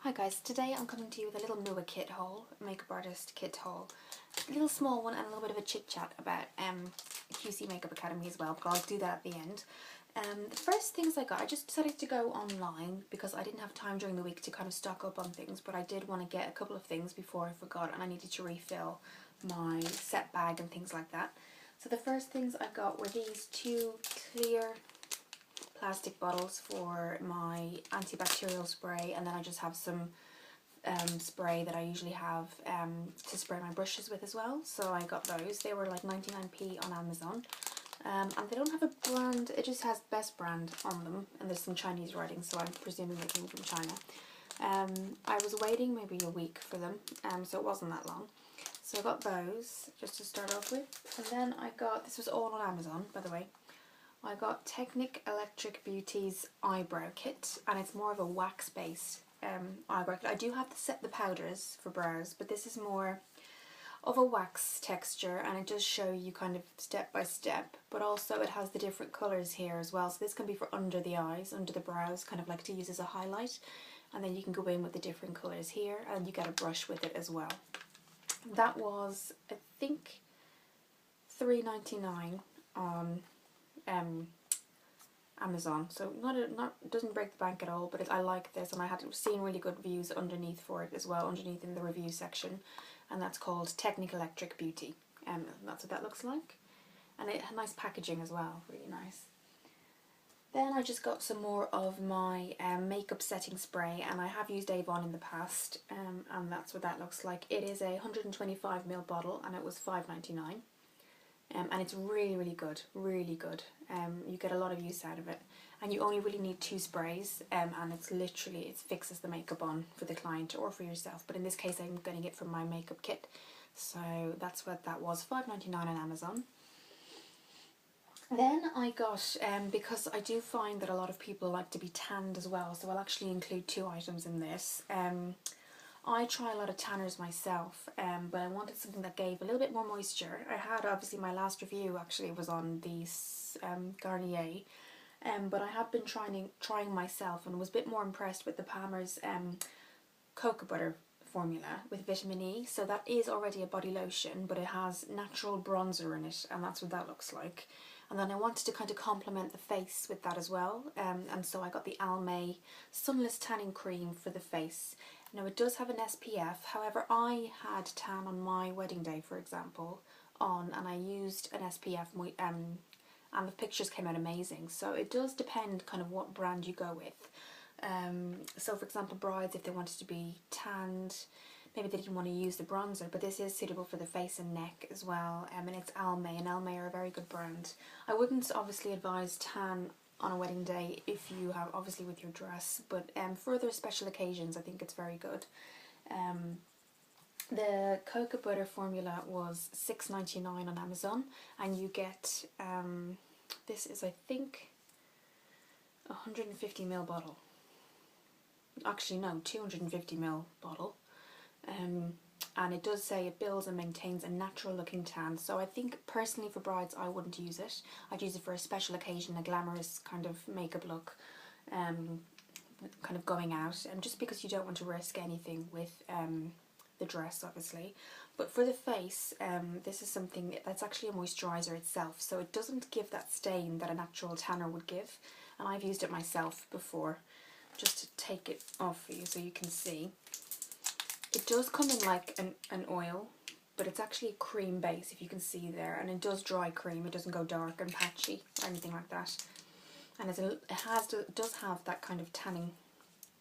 Hi guys, today I'm coming to you with a little MUA kit haul, makeup artist kit haul. A little small one and a little bit of a chit chat about QC Makeup Academy as well, but I'll do that at the end. The first things I got, I just decided to go online because I didn't have time during the week to kind of stock up on things, but I did want to get a couple of things before I forgot and I needed to refill my set bag and things like that. So the first things I got were these two clear plastic bottles for my antibacterial spray, and then I just have some spray that I usually have to spray my brushes with as well. So I got those. They were like 99p on Amazon. And they don't have a brand, it just has best brand on them, and there's some Chinese writing, so I'm presuming they came from China. I was waiting maybe a week for them, so it wasn't that long. So I got those just to start off with, and then I got, this was all on Amazon by the way, I got Technic Electric Beauty's eyebrow kit, and it's more of a wax based eyebrow kit. I do have the powders for brows, but this is more of a wax texture, and it does show you kind of step by step, but also it has the different colours here as well. So this can be for under the eyes, under the brows, kind of like to use as a highlight, and then you can go in with the different colours here, and you get a brush with it as well. That was, I think, $3.99 on Amazon, so doesn't break the bank at all, but I like this, and I had seen really good reviews underneath for it as well, underneath in the review section, and that's called Technic Electric Beauty, and that's what that looks like, and it had nice packaging as well, really nice. Then I just got some more of my makeup setting spray, and I have used Avon in the past, and that's what that looks like. It is a 125ml bottle, and it was $5.99. And it's really good, really good. You get a lot of use out of it, and you only really need 2 sprays, and it's literally, it fixes the makeup on for the client or for yourself, but in this case I'm getting it from my makeup kit, so that's what that was, $5.99 on Amazon. Then I got, because I do find that a lot of people like to be tanned as well, so I'll actually include 2 items in this. I try a lot of tanners myself, but I wanted something that gave a little bit more moisture. I had, obviously, my last review actually was on the Garnier, but I have been trying myself and was a bit more impressed with the Palmer's cocoa butter formula with vitamin E. So that is already a body lotion, but it has natural bronzer in it, and that's what that looks like. And then I wanted to kind of complement the face with that as well, and so I got the Almay Sunless Tanning Cream for the face. Now it does have an SPF, however I had tan on my wedding day, for example, and I used an SPF, and the pictures came out amazing. So it does depend kind of what brand you go with. So for example, brides, if they wanted to be tanned, maybe they didn't want to use the bronzer, but this is suitable for the face and neck as well, and it's Almay, and Almay are a very good brand. I wouldn't obviously advise tan on a wedding day if you have, obviously with your dress, but for other special occasions I think it's very good. The cocoa butter formula was $6.99 on Amazon, and you get, this is I think a 150ml bottle. Actually no, 250ml bottle. And it does say it builds and maintains a natural looking tan, so I think personally for brides I wouldn't use it. I'd use it for a special occasion, a glamorous kind of makeup look, kind of going out, and just because you don't want to risk anything with the dress obviously. But for the face, this is something that's actually a moisturiser itself, so it doesn't give that stain that a natural tanner would give, and I've used it myself before, just to take it off for you so you can see. It does come in like an oil, but it's actually a cream base, if you can see there, and it does dry cream, it doesn't go dark and patchy or anything like that. And it does have that kind of tanning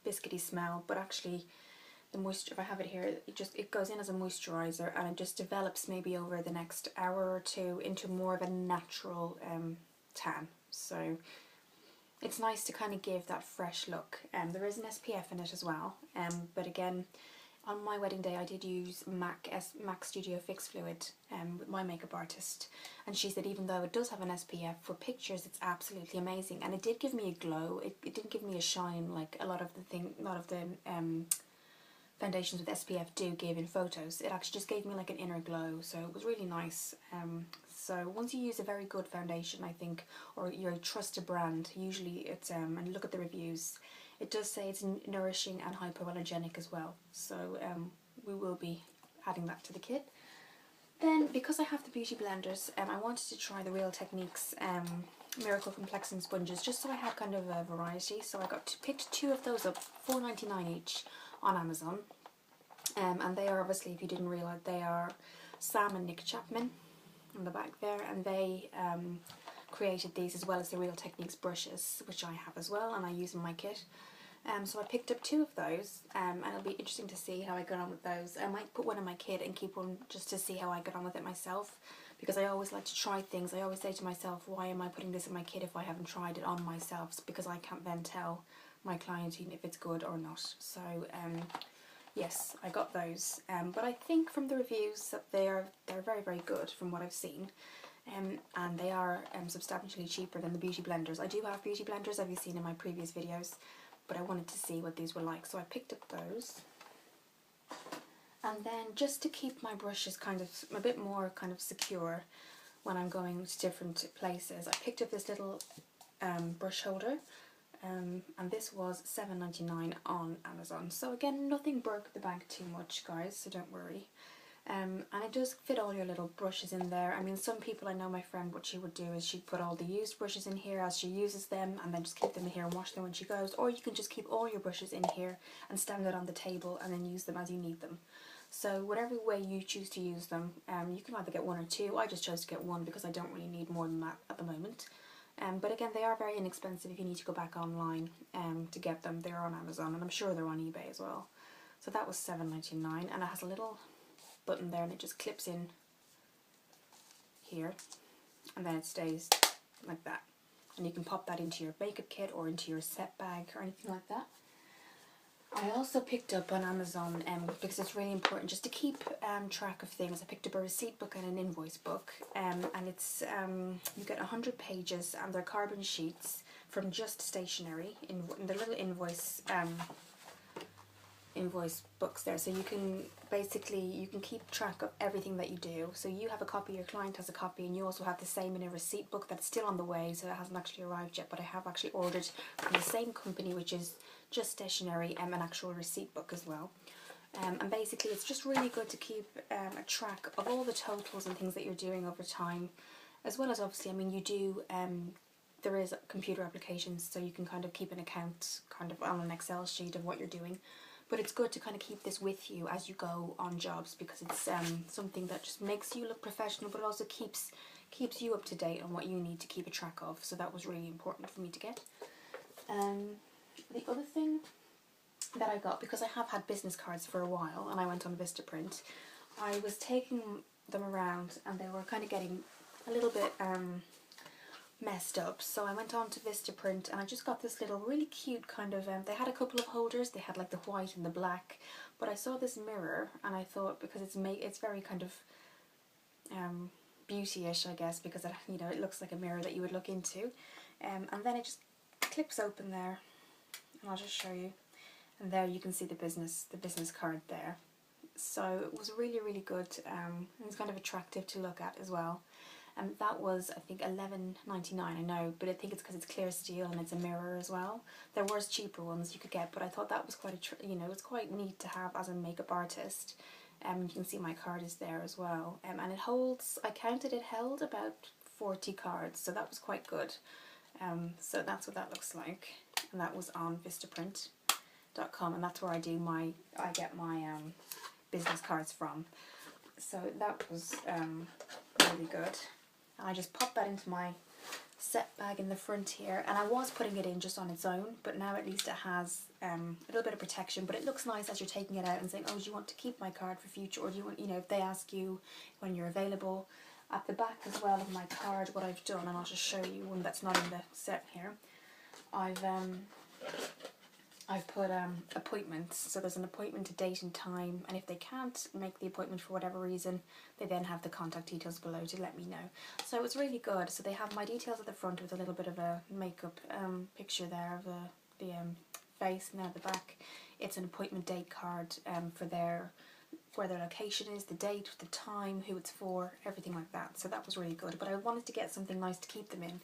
biscuity smell, but actually the moisture, if I have it here, it goes in as a moisturiser, and it just develops maybe over the next hour or 2 into more of a natural tan. So it's nice to kind of give that fresh look. There is an SPF in it as well, but again, on my wedding day I did use MAC Studio Fix Fluid with my makeup artist, and she said even though it does have an SPF, for pictures it's absolutely amazing, and it did give me a glow. It didn't give me a shine like a lot of the foundations with SPF do give in photos. It actually just gave me like an inner glow, so it was really nice. So once you use a very good foundation, I think, or you trust a brand, usually it's and look at the reviews, it does say it's nourishing and hypoallergenic as well, so we will be adding that to the kit. Then, because I have the beauty blenders, I wanted to try the Real Techniques Miracle Complexing Sponges, just so I had kind of a variety. So I picked 2 of those up, $4.99 each on Amazon. And they are, obviously, if you didn't realise, they are Sam and Nick Chapman on the back there, and they created these as well as the Real Techniques brushes, which I have as well, and I use in my kit. So I picked up 2 of those, and it'll be interesting to see how I get on with those. I might put one in my kit and keep one just to see how I get on with it myself, because I always like to try things. I always say to myself, why am I putting this in my kit if I haven't tried it on myself? Because I can't then tell my client if it's good or not. So yes, I got those, but I think from the reviews that they're very, very good from what I've seen. And they are substantially cheaper than the beauty blenders. I do have beauty blenders, as you've seen in my previous videos, but I wanted to see what these were like, so I picked up those. And then, just to keep my brushes kind of a bit more kind of secure when I'm going to different places, I picked up this little brush holder, and this was $7.99 on Amazon. So again, nothing broke the bank too much, guys, so don't worry. And it does fit all your little brushes in there. I mean, some people, I know my friend, what she would do is she'd put all the used brushes in here as she uses them, and then just keep them in here and wash them when she goes. Or you can just keep all your brushes in here and stand it on the table and then use them as you need them. So whatever way you choose to use them, you can either get 1 or 2. I just chose to get 1 because I don't really need more than that at the moment. But again, they are very inexpensive if you need to go back online to get them. They're on Amazon, and I'm sure they're on eBay as well. So that was $7.99, and it has a little button there, and it just clips in here, and then it stays like that. And you can pop that into your makeup kit or into your set bag or anything like that. I also picked up on Amazon, because it's really important just to keep track of things, I picked up a receipt book and an invoice book, and it's you get 100 pages, and they're carbon sheets from Just Stationery in the little invoice books there, so you can basically keep track of everything that you do. So you have a copy, your client has a copy, and you also have the same in a receipt book that's still on the way, so it hasn't actually arrived yet, but I have actually ordered from the same company, which is Just Stationery, an actual receipt book as well. And basically it's just really good to keep a track of all the totals and things that you're doing over time, as well as obviously, I mean, you do there is computer applications, so you can kind of keep an account kind of on an Excel sheet of what you're doing. But it's good to kind of keep this with you as you go on jobs, because it's something that just makes you look professional, but also keeps you up to date on what you need to keep a track of. So that was really important for me to get. The other thing that I got, because I have had business cards for a while and I went on Vistaprint, I was taking them around and they were kind of getting a little bit messed up, so I went on to Vistaprint and I just got this little really cute kind of they had a couple of holders. They had like the white and the black, but I saw this mirror and I thought, because it's very kind of beauty-ish, I guess, because it, you know, it looks like a mirror that you would look into, and then it just clips open there, and I'll just show you, and there you can see the business card there. So it was really, really good, and it's kind of attractive to look at as well. And that was, I think, $11.99, I know, but I think it's because it's clear steel and it's a mirror as well. There was cheaper ones you could get, but I thought that was quite it's quite neat to have as a makeup artist. You can see my card is there as well, and it holds, I counted, it held about 40 cards, so that was quite good. So that's what that looks like, and that was on Vistaprint.com, and that's where I get my business cards from. So that was really good. I just popped that into my set bag in the front here, and I was putting it in just on its own, but now at least it has a little bit of protection, but it looks nice as you're taking it out and saying, oh, do you want to keep my card for future, or do you want, if they ask you when you're available. At the back as well of my card, what I've done, and I'll just show you one that's not in the set here, I've put appointments, so there's an appointment, a date and time, and if they can't make the appointment for whatever reason, they then have the contact details below to let me know. So it's really good. So they have my details at the front with a little bit of a makeup picture there of the face, and then at the back it's an appointment date card for where their location is, the date, the time, who it's for, everything like that. So that was really good, but I wanted to get something nice to keep them in.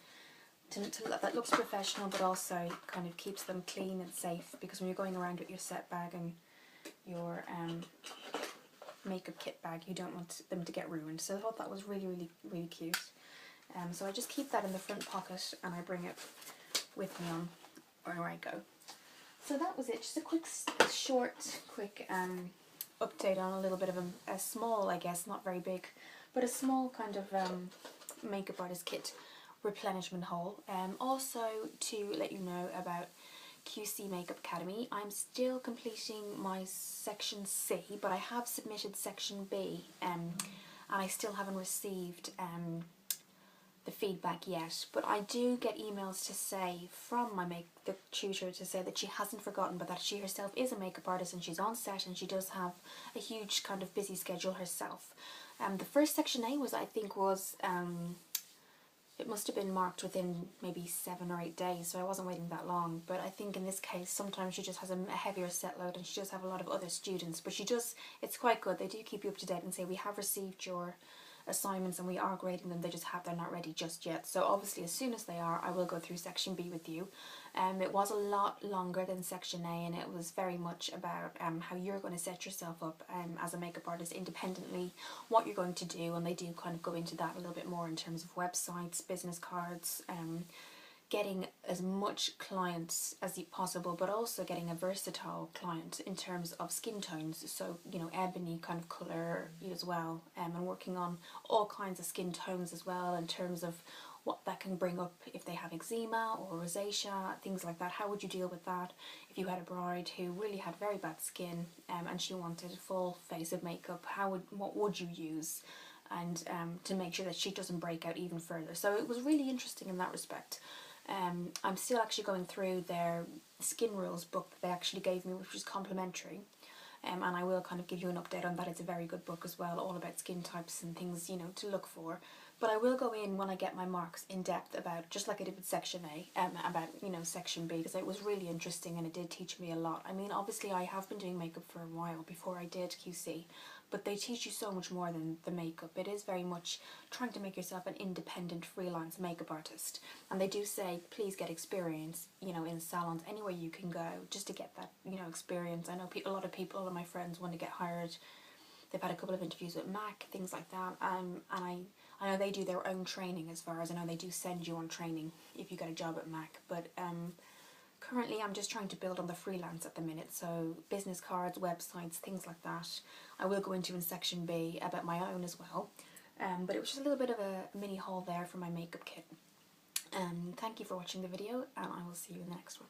that looks professional, but also kind of keeps them clean and safe, because when you're going around with your set bag and your makeup kit bag, you don't want them to get ruined. So I thought that was really cute. So I just keep that in the front pocket and I bring it with me on wherever I go. So that was it, just a quick, quick update on a little bit of a small, I guess, not very big, but a small kind of makeup artist kit replenishment haul. Also to let you know about QC Makeup Academy, I'm still completing my section C, but I have submitted section B, and I still haven't received the feedback yet, but I do get emails to say from the tutor to say that she hasn't forgotten, but that she herself is a makeup artist and she's on set and she does have a huge kind of busy schedule herself. The first section A was, I think, it must have been marked within maybe 7 or 8 days, so I wasn't waiting that long. But I think in this case, sometimes she just has a heavier set load and she does have a lot of other students. But it's quite good. They do keep you up to date and say, we have received your assignments and we are grading them, they're not ready just yet. So obviously as soon as they are, I will go through section B with you. It was a lot longer than section A, and it was very much about how you're going to set yourself up as a makeup artist independently, what you're going to do, and they do kind of go into that a little bit more in terms of websites, business cards, getting as much clients as possible, but also getting a versatile client in terms of skin tones. So, you know, ebony kind of colour as well, and working on all kinds of skin tones as well, in terms of what that can bring up if they have eczema or rosacea, things like that. How would you deal with that if you had a bride who really had very bad skin and she wanted a full face of makeup? What would you use, and to make sure that she doesn't break out even further? So it was really interesting in that respect. I'm still actually going through their skin rules book that they actually gave me, which was complimentary, and I will kind of give you an update on that. It's a very good book as well, all about skin types and things, you know, to look for. But I will go in when I get my marks in depth about, just like I did with section A, about, you know, section B, because it was really interesting and it did teach me a lot. I mean, obviously I have been doing makeup for a while before I did QC, but they teach you so much more than the makeup. It is very much trying to make yourself an independent freelance makeup artist, and they do say please get experience, you know, in salons, anywhere you can go, just to get that, you know, experience. I know a lot of my friends want to get hired. They've had a couple of interviews with MAC, things like that, and I know they do their own training. As far as I know, they do send you on training if you get a job at MAC, but currently I'm just trying to build on the freelance at the minute, so business cards, websites, things like that. I will go into in section B about my own as well, but it was just a little bit of a mini haul there for my makeup kit. Thank you for watching the video, and I will see you in the next one.